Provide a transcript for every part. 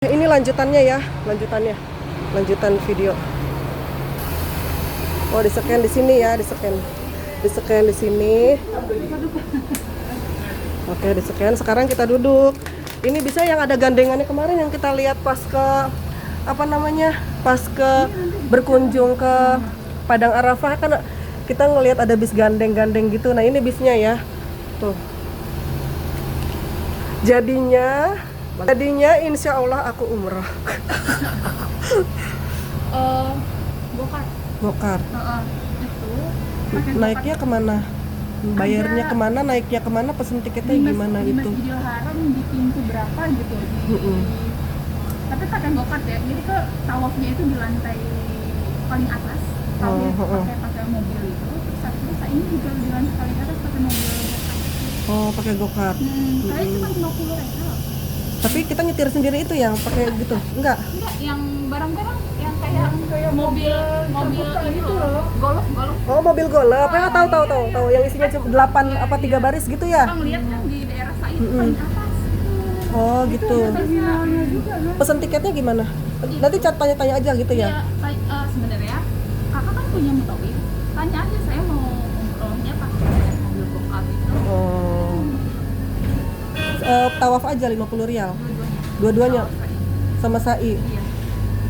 Ini lanjutannya ya, lanjutan video. Oh, di-scan di sini ya, di-scan di sini. Oke, di-scan. Sekarang kita duduk. Ini bisa yang ada gandengannya kemarin yang kita lihat pas ke pas ke berkunjung ke Padang Arafah kan kita ngelihat ada bis gandeng-gandeng gitu. Nah, ini bisnya ya. Tuh. Jadinya insya Allah aku umrah. Gokar. Itu pakai Naiknya kemana? Bayarnya kemana? Naiknya kemana? Pesen tiketnya gimana di gitu? Masjidil Haram di pintu berapa gitu tapi pakai gokart ya, jadi ke tawafnya itu di lantai paling atas. Pakai mobil itu, terus ini juga di lantai paling atas pakai mobil gokart. Oh, pakai gokart. Saya cuma 50 real. Tapi kita nyetir sendiri itu yang pakai gitu? Enggak, Yang barang-barang yang kayak mobil ini loh, golf. Oh, mobil golf. Ya, tahu. Yang isinya cuma 8 apa 3 baris gitu ya? Bang lihat kan di daerah Said paling atas. Oh, gitu. Terminalnya juga kan. Pesen tiketnya gimana? Nanti tanya-tanya aja gitu ya? Sebenarnya kakak kan punya mutawif, tanya aja saya mau umrohnya pakai mobil gokart itu. Oh. Tawaf aja 50 rial. Dua-duanya sama sa'i. Iya.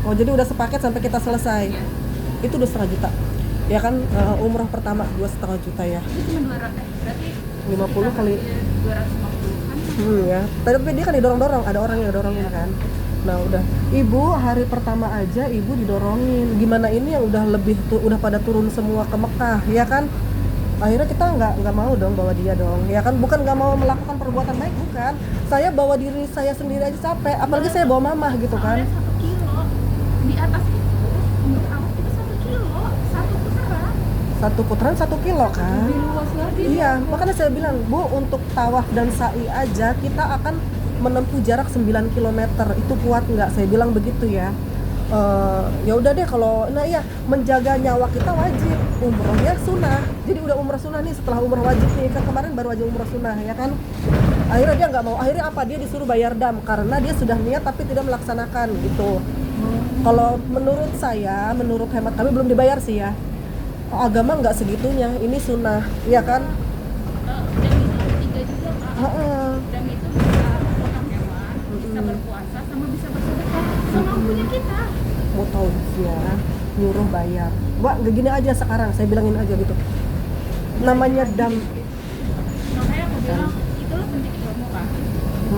Oh, jadi udah sepaket sampai kita selesai. Iya. Itu 2,5 juta. Ya kan umroh pertama 2,5 juta ya. Itu cuma 200 berarti 50 kali 250 kan. ya. Tapi dia kan didorong-dorong, ada orang yang dorongin kan. Nah, udah. Ibu hari pertama aja ibu didorongin. Gimana ini yang udah udah pada turun semua ke Mekah, ya kan? Akhirnya kita nggak mau dong bawa dia dong, ya kan? Bukan nggak mau melakukan perbuatan baik, bukan. Saya bawa diri saya sendiri aja capek, apalagi saya bawa mamah gitu kan. Soalnya 1 kilo di atas itu untuk awak itu 1 kilo, Satu putaran 1 kilo kan? lebih luas lagi. Iya, makanya saya bilang, Bu, untuk tawaf dan sa'i aja kita akan menempuh jarak 9 km. Itu kuat nggak? Saya bilang begitu ya. Ya udah deh kalau menjaga nyawa kita wajib, umrohnya sunnah. Jadi udah umrah sunnah nih, setelah umrah wajib nih, kan kemarin baru aja umrah sunnah ya kan. Akhirnya dia nggak mau, akhirnya apa, dia disuruh bayar dam karena dia sudah niat tapi tidak melaksanakan gitu. Kalau menurut saya, menurut hemat kami belum dibayar sih ya. Agama nggak segitunya, ini sunnah ya kan. Dan itu ada 3 juga Kak. Heeh. Dan itu bisa potong hewan, bisa berpuasa, sama bisa bersedekah sama punya kita. Mau tahu ya, nyuruh bayar. Mbak, nggak gini aja sekarang, saya bilangin aja gitu. Namanya dam. Makanya aku bilang itulah penting ilmu Kak.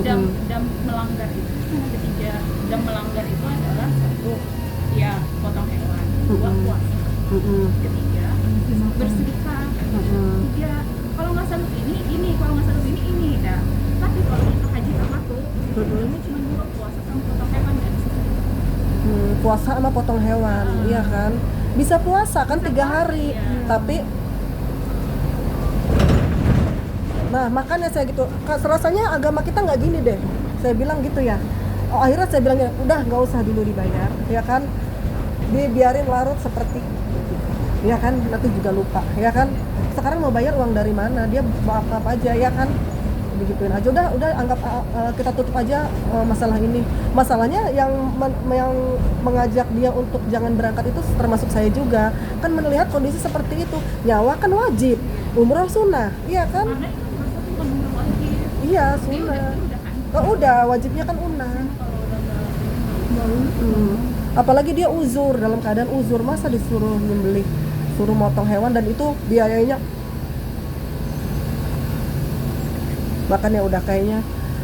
Dam melanggar itu cuma ketiga. Dam melanggar itu adalah 1, ya potong hewan, 2 puasa, ketiga bersedekah, 3 kalau nggak sanggup ini, kalau nggak sanggup ini dah. Tapi kalau kita haji tamattu ini cuma 2 puasa sama potong hewan dan Puasa sama potong hewan, iya kan? Bisa puasa kan 3 hari, tapi nah makanya saya gitu, rasanya agama kita nggak gini deh. Saya bilang gitu ya. Akhirnya saya bilangnya, udah nggak usah dulu dibayar, ya kan? Dibiarin larut seperti, ya kan? Nanti juga lupa, ya kan? Sekarang mau bayar uang dari mana? Dia apa aja, ya kan? Digituin aja, udah anggap kita tutup aja masalah ini. Masalahnya yang mengajak dia untuk jangan berangkat itu termasuk saya juga. Kan melihat kondisi seperti itu, nyawa kan wajib, umroh sunnah, iya kan? karena itu puasa tuh bukan umroh wajib. Iya, sunnah. Udah kan. Oh, udah, wajibnya kan unah. Kalau udah nggak Apalagi dia uzur, dalam keadaan uzur, masa disuruh nyembelih, suruh motong hewan, dan itu biayanya bahkan ya udah kayaknya.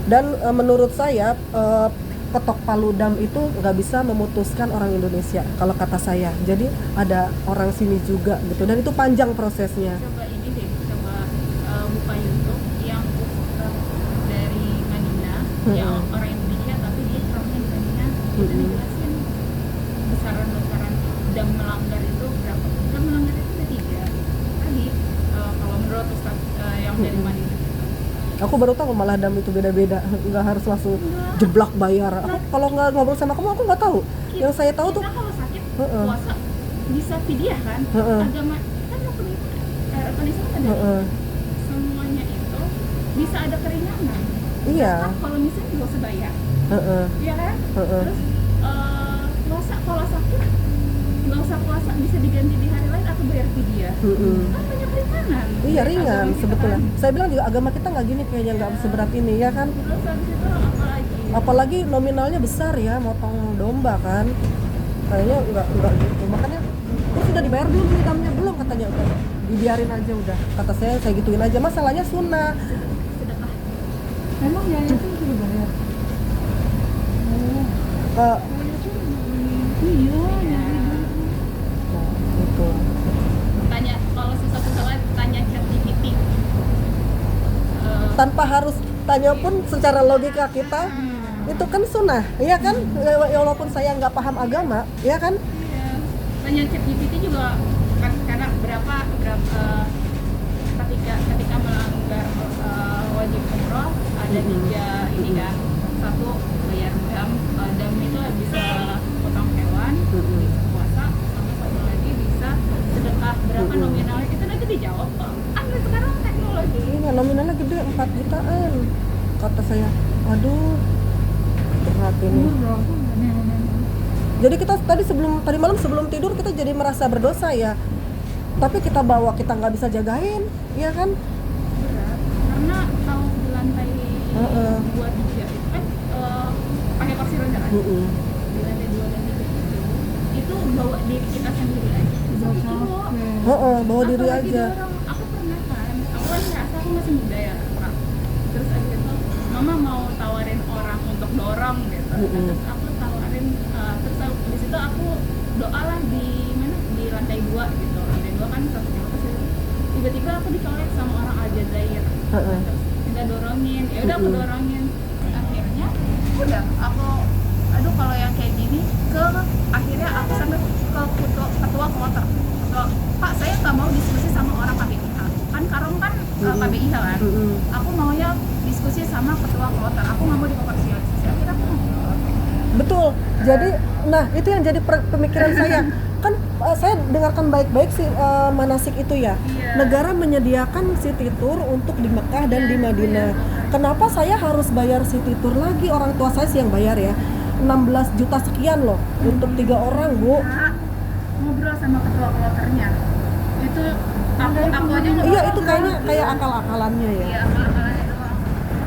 Dan menurut saya ketok palu dam itu nggak bisa memutuskan orang Indonesia kalau kata saya. Jadi ada orang sini juga gitu, dan itu panjang prosesnya. coba ini deh, buka YouTube yang dari Madinah, yang orang Indonesia tapi dia ikromnya di Madinah, itu dijelasin besaran dam melanggar itu berapa. Dam melanggar itu ada 3 tadi. Kalau menurut Ustaz yang dari Madinah, Aku baru tahu malah dam itu beda-beda, nggak harus langsung jeblak bayar. Aku kalau nggak ngobrol sama kamu, aku nggak tahu. Yang saya tahu tuh kita kalau sakit puasa bisa fidyah kan. Agama kan rukun Islam ada semuanya itu bisa ada keringanan. iya. Kalau misalnya nggak usah bayar, Heeh. iya kan? Heeh. Terus puasa kalau sakit nggak usah puasa, bisa diganti di hari lain atau bayar fidyah. Kan banyak ringanan. Iya dari ringan agama kita sebetulnya. kan. Saya bilang juga agama kita nggak gini kayaknya, nggak seberat ini ya kan. Terus habis itu apa lagi? Apalagi nominalnya besar ya, motong domba kan. Kayaknya nggak gitu. Makanya "Oh, sudah dibayar belum nih damnya?" Belum katanya, udah dibiarin aja udah. Kata saya gituin aja. Masalahnya sunnah. Sedekah. Memang yayasan sudah bayar. Ke Iya, Iya. gitu. Tanya kalau susah-susah lagi tanya ChatGPT. Tanpa harus tanya pun secara logika kita itu kan sunnah, iya kan? Walaupun saya nggak paham agama, ya kan? Iya. Tanya ChatGPT juga kan, karena berapa ketika melanggar wajib umroh ada 3 ini kan. Satu bayar dam, dam itu bisa potong hewan, bisa puasa, sama satu lagi bisa sedekah. Berapa nominalnya itu nanti dijawab kok. Sekarang teknologi. Iya, nominalnya gede 4 jutaan. Kata saya, aduh, berat ini. Jadi kita tadi malam sebelum tidur kita jadi merasa berdosa ya. Tapi kita bawa, kita nggak bisa jagain, iya kan? Berat. Karena kalau di lantai 2, 3 itu kan pakai kursi roda kan. Di lantai 2 dan 3 itu bawa diri kita sendiri aja. Bisa kilo. Bawa diri Apalagi aja. dorong. Aku pernah kan, aku kan ngerasa aku masih muda ya, Kak. Terus abis itu mama mau tawarin orang untuk dorong gitu. Terus aku tawarin, terus di situ aku doa lah di mana, di lantai 2 gitu. Lantai 2 kan 1 kilo ke situ. Tiba-tiba aku dicolek sama orang Aljazair. Terus minta dorongin, ya udah aku dorongin. Akhirnya udah aku, aduh kalau yang kayak gini, akhirnya aku sampai ke ketua kloter. Pak, saya nggak mau diskusi sama orang KBIH. Kan Karong kan KBIH kan. Aku maunya diskusi sama ketua kloter. Aku nggak mau dikomersialisasi. Akhirnya aku ngobrol. Betul. Jadi, nah itu yang jadi pemikiran saya. Kan saya dengarkan baik-baik sih manasik itu ya. Iya. Negara menyediakan city tour untuk di Mekah dan di Madinah. Kenapa saya harus bayar city tour lagi? Orang tua saya sih yang bayar ya. 16 juta sekian loh untuk 3 orang, Bu. Nah, ngobrol sama ketua kloternya. Itu aku aja ngobrol. Iya, itu kayaknya kayak akal-akalannya ya. Iya, akal-akalannya doang.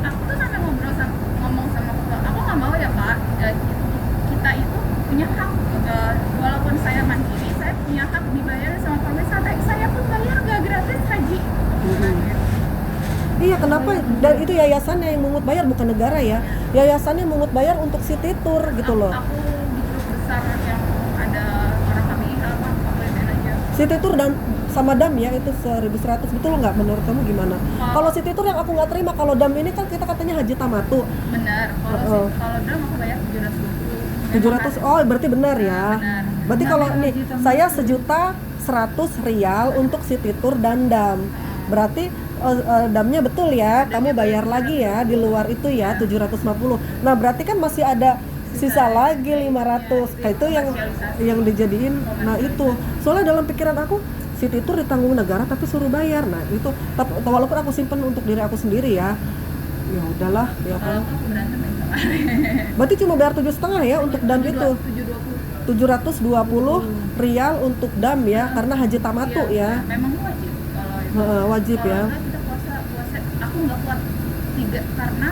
Aku tuh sampai ngomong sama ketua. Aku nggak mau ya Pak, kita itu punya hak. Walaupun saya mandiri, saya punya hak dibayar sama pemerintah. Saya pun bayar nggak gratis haji. Iya, kenapa? Dan itu yayasannya yang mungut bayar, bukan negara ya. Yayasannya mungut bayar untuk city tour gitu loh. Aku di grup besar yang ada orang KBIH, aku lihat aja. City tour dan sama dam ya itu 1.100, betul nggak menurut kamu gimana? Kalau city tour yang aku nggak terima, kalau dam ini kan kita katanya haji tamatu. Benar, kalau dam aku bayar 720. 700, oh berarti benar ya. Benar. Berarti kalau nih saya 1.100.000 rial untuk city tour dan dam. Berarti damnya betul ya, kamu bayar lagi ya di luar itu ya 750. Nah berarti kan masih ada sisa lagi 500. Kayak itu yang dijadiin. Nah itu soalnya dalam pikiran aku city tour ditanggung negara tapi suruh bayar. Nah itu walaupun aku simpen untuk diri aku sendiri ya. Ya udahlah ya kan. Aku berantem ya sama. Berarti cuma bayar 7,5 ya untuk dam itu. 720. 720 rial untuk dam ya, karena haji tamatu ya. Memang wajib kalau itu. Wajib ya. Kalau enggak kita puasa, aku nggak kuat 3 karena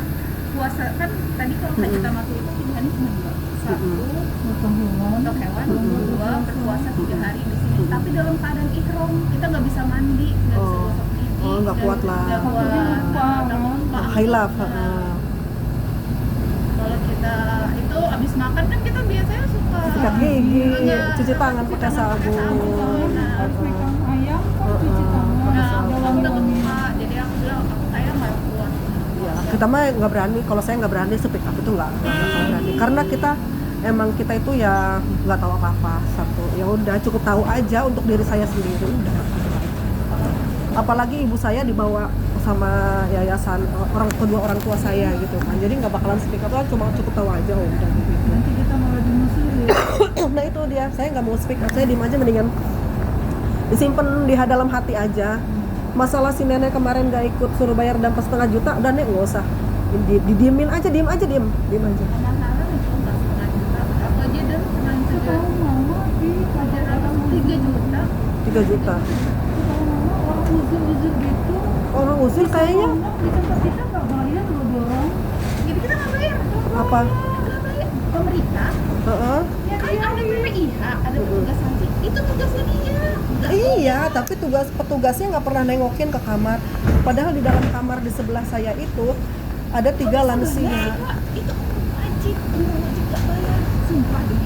puasa kan tadi kalau haji tamatu itu pilihannya cuma 2. 1 untuk hewan, 2 berpuasa 3 hari di sini. Tapi dalam keadaan ihram kita nggak bisa mandi, nggak bisa gosok gigi. Nggak kuat lah. Nggak kuat. Hilaf. Kalau kita itu abis makan kan kita biasanya suka Sikat gigi, cuci tangan pakai sabun. Harus megang ayam kan cuci tangan. Nah, aku Dalam udah wangi. lupa, jadi aku bilang saya nggak kuat. Ya, kita mah nggak berani. Kalau saya nggak berani speak up itu nggak berani. Karena kita itu ya nggak tahu apa-apa. Satu, ya udah cukup tahu aja untuk diri saya sendiri udah. Apalagi ibu saya dibawa sama yayasan kedua orang tua saya gitu kan. Jadi nggak bakalan speak up, cuma cukup tahu aja udah gitu. Nanti kita malah dimusuhin. Nah itu dia, saya nggak mau speak up, saya diem aja, mendingan disimpan di dalam hati aja. Masalah si nenek kemarin nggak ikut suruh bayar dam 4,5 juta, udah nek nggak usah, didiemin aja, diem aja. Karena 3 juta. Orang uzur-uzur gitu. Orang uzur kayaknya Di tempat kita nggak bayar loh dorong. Jadi kita nggak bayar. apa? Nggak bayar. Pemerintah Heeh. ya kan ada PPIH, ada petugas haji. Itu tugasnya dia. Nggak Iya, tapi petugasnya nggak pernah nengokin ke kamar. Padahal di dalam kamar di sebelah saya itu ada 3 lansia. Kak, itu wajib nggak bayar. Sumpah deh.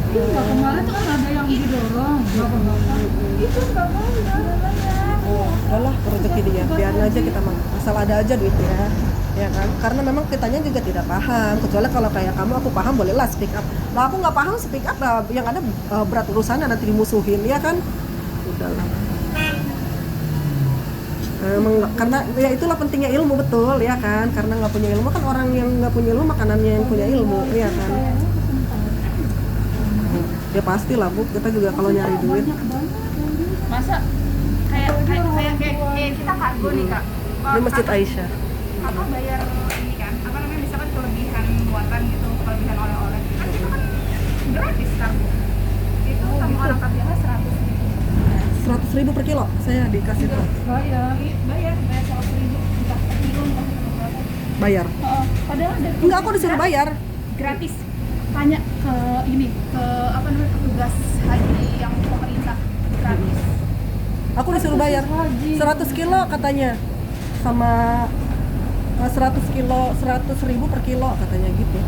Iya, kemarin tuh kan ada yang didorong, bapak-bapak. Itu nggak bayar. Udahlah, rezeki dia. Biarin aja kita mah. Asal ada aja duitnya. Ya kan? Karena memang kitanya juga tidak paham. Kecuali kalau kayak kamu, aku paham bolehlah speak up. Lah aku nggak paham speak up, yang ada berat urusannya nanti dimusuhin, ya kan? Udahlah. Emang karena ya itulah pentingnya ilmu, betul ya kan? Karena nggak punya ilmu kan, orang yang nggak punya ilmu makanannya yang punya ilmu, ya kan? Ya pastilah Bu, kita juga kalau nyari duit. Masa kayak kita kargo nih Kak. Di Masjid Aisyah. Apa bayar ini kan? Apa namanya, misalkan kelebihan muatan gitu, kelebihan oleh-oleh. Kan kita kan gratis kargo. Itu sama orang KBH 100.000 per kilo saya dikasih tuh. Bayar. bayar 100.000 entah per kilo entah berapa. Bayar. Padahal ada Enggak, aku disuruh bayar. gratis. Tanya ke ini, ke apa namanya, petugas haji yang pemerintah, gratis. Aku disuruh bayar 100 kilo katanya, sama 100 kilo 100.000 per kilo katanya gitu.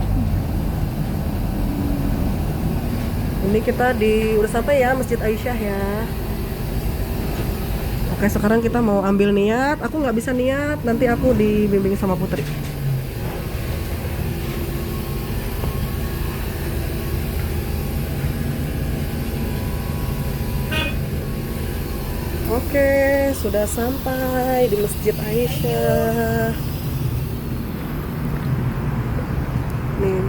Ini kita di udah sampai ya Masjid Aisyah ya. Oke, sekarang kita mau ambil niat. Aku nggak bisa niat, nanti aku dibimbing sama Putri. Oke, sudah sampai di Masjid Aisyah. Nih.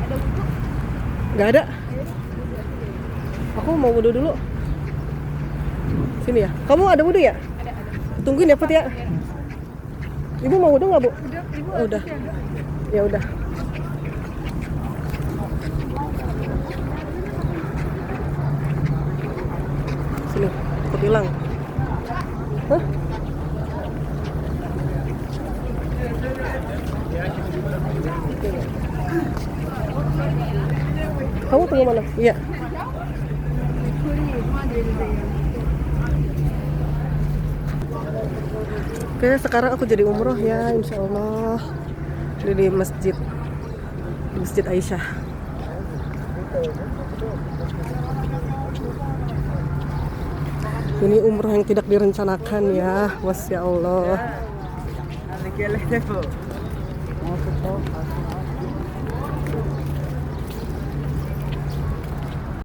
Ada buku. Nggak ada. Aku mau wudhu dulu. Sini ya. Kamu ada wudhu ya? Ada. Tungguin ya Put ya. Ibu mau wudhu nggak Bu? Udah, ibu Oh, udah. Ya udah. Sini, aku bilang. Hah? Kamu tunggu mana? Iya. Oke, sekarang aku jadi umroh ya, insya Allah. Di Masjid Aisyah. Ini umroh yang tidak direncanakan ya, Masya Allah.